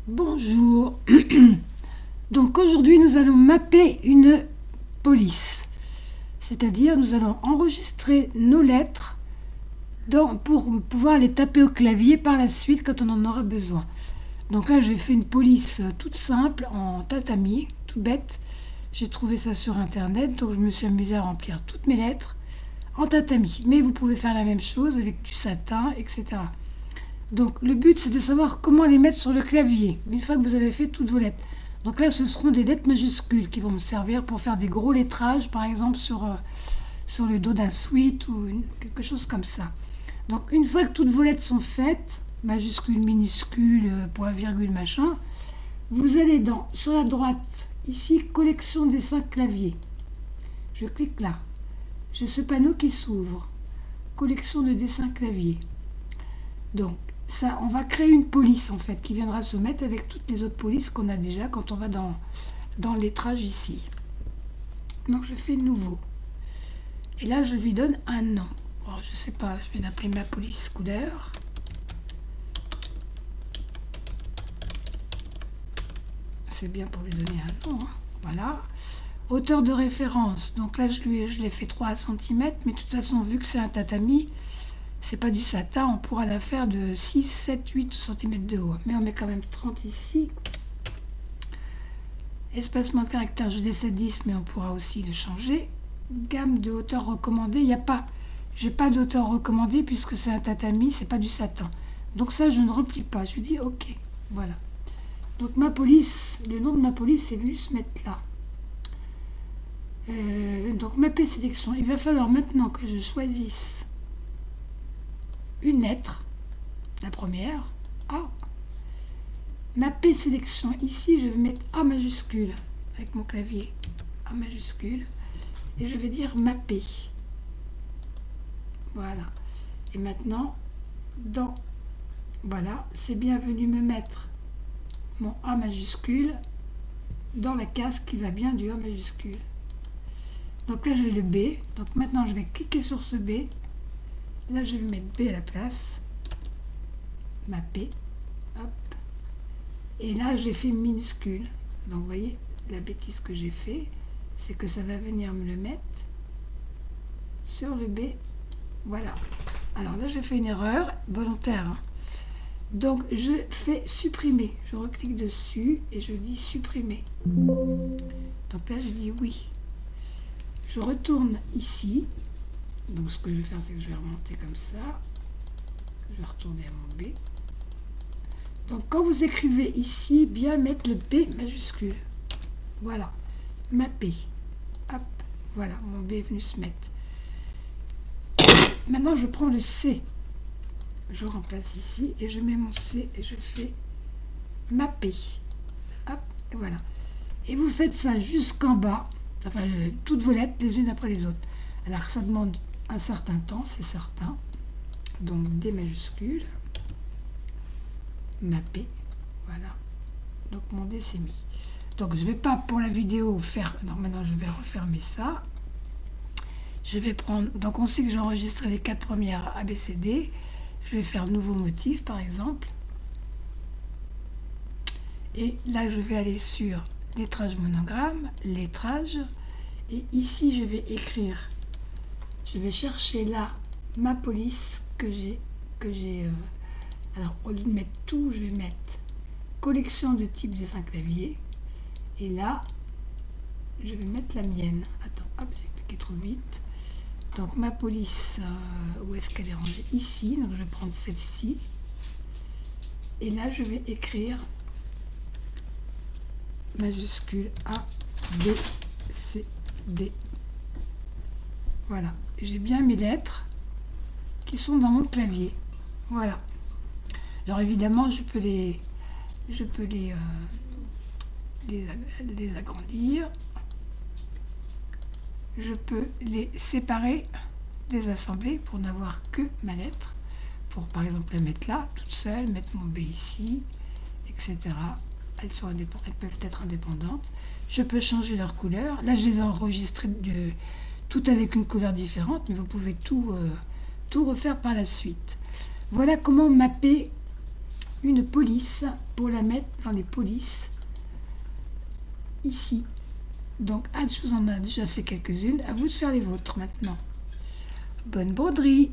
Bonjour. Donc aujourd'hui nous allons mapper une police, c'est-à-dire nous allons enregistrer nos lettres pour pouvoir les taper au clavier par la suite quand on en aura besoin. Donc là j'ai fait une police toute simple en tatami, tout bête. J'ai trouvé ça sur internet, donc je me suis amusée à remplir toutes mes lettres en tatami. Mais vous pouvez faire la même chose avec du satin, etc. Donc le but c'est de savoir comment les mettre sur le clavier, une fois que vous avez fait toutes vos lettres. Donc là ce seront des lettres majuscules qui vont me servir pour faire des gros lettrages, par exemple sur le dos d'un sweat ou quelque chose comme ça. Donc une fois que toutes vos lettres sont faites, majuscules, minuscules, point, virgule, machin, vous allez sur la droite, ici, collection dessins clavier. Je clique là. J'ai ce panneau qui s'ouvre. Collection de dessins clavier. Donc, ça, on va créer une police, en fait, qui viendra se mettre avec toutes les autres polices qu'on a déjà quand on va dans le lettrage ici. Donc, je fais nouveau. Et là, je lui donne un nom. Bon, je sais pas, je vais l'appeler ma police couleur. C'est bien pour lui donner un nom, hein. Voilà. Hauteur de référence. Donc là, je l'ai fait 3 cm, mais de toute façon, vu que c'est un tatami, c'est pas du satin, on pourra la faire de 6, 7, 8 cm de haut. Mais on met quand même 30 ici. Espacement de caractère, je laisse à 10, mais on pourra aussi le changer. Gamme de hauteur recommandée, j'ai pas d'auteur recommandée puisque c'est un tatami, c'est pas du satin. Donc ça, je ne remplis pas. Je dis OK. Voilà. Donc ma police, le nom de ma police est venu se mettre là. Donc mapper sélection. Il va falloir maintenant que je choisisse une lettre, la première, A. Mapper sélection. Ici, je vais mettre A majuscule avec mon clavier. A majuscule. Et je vais dire mapper. Voilà. Et maintenant, voilà, c'est bien venu me mettre mon A majuscule dans la case qui va bien du A majuscule. Donc là, j'ai le B. Donc maintenant, je vais cliquer sur ce B. Là, je vais mettre B à la place. Mapper. Hop. Et là, j'ai fait minuscule. Donc, vous voyez, la bêtise que j'ai fait, c'est que ça va venir me le mettre sur le B. Voilà. Alors là, j'ai fait une erreur volontaire, hein. Donc, je fais supprimer. Je reclique dessus et je dis supprimer. Donc là, je dis oui. Je retourne ici. Donc, ce que je vais faire, c'est que je vais remonter comme ça. Je vais retourner à mon B. Donc, quand vous écrivez ici, bien mettre le B majuscule. Voilà. Mapper. Hop. Voilà, mon B est venu se mettre. Maintenant, je prends le C. Je remplace ici et je mets mon C et je fais mapper. Hop, et voilà. Et vous faites ça jusqu'en bas, enfin toutes vos lettres les unes après les autres. Alors ça demande un certain temps, c'est certain. Donc D majuscule, mapper, voilà. Donc mon D s'est mis. Donc je vais pas pour la vidéo faire. Non, maintenant je vais refermer ça. Je vais prendre. Donc on sait que j'ai enregistré les 4 premières ABCD. Je vais faire nouveau motif par exemple. Et là je vais aller sur lettrage monogramme, lettrage. Et ici je vais écrire. Je vais chercher là ma police que j'ai. Alors au lieu de mettre tout, je vais mettre collection de type dessin clavier. Et là, je vais mettre la mienne. Attends, hop, j'ai cliqué trop vite. Donc ma police, où est-ce qu'elle est rangée? Ici, donc je vais prendre celle-ci. Et là, je vais écrire majuscule A, B, C, D. Voilà, j'ai bien mes lettres qui sont dans mon clavier. Voilà. Alors évidemment, je peux les agrandir. Je peux les séparer, les assembler pour n'avoir que ma lettre. Pour par exemple la mettre là, toute seule, mettre mon B ici, etc. Elles peuvent être indépendantes. Je peux changer leur couleur. Là, je les ai enregistrées toutes avec une couleur différente, mais vous pouvez tout refaire par la suite. Voilà comment mapper une police pour la mettre dans les polices ici. Donc Anne vous en a déjà fait quelques-unes, à vous de faire les vôtres maintenant. Bonne broderie!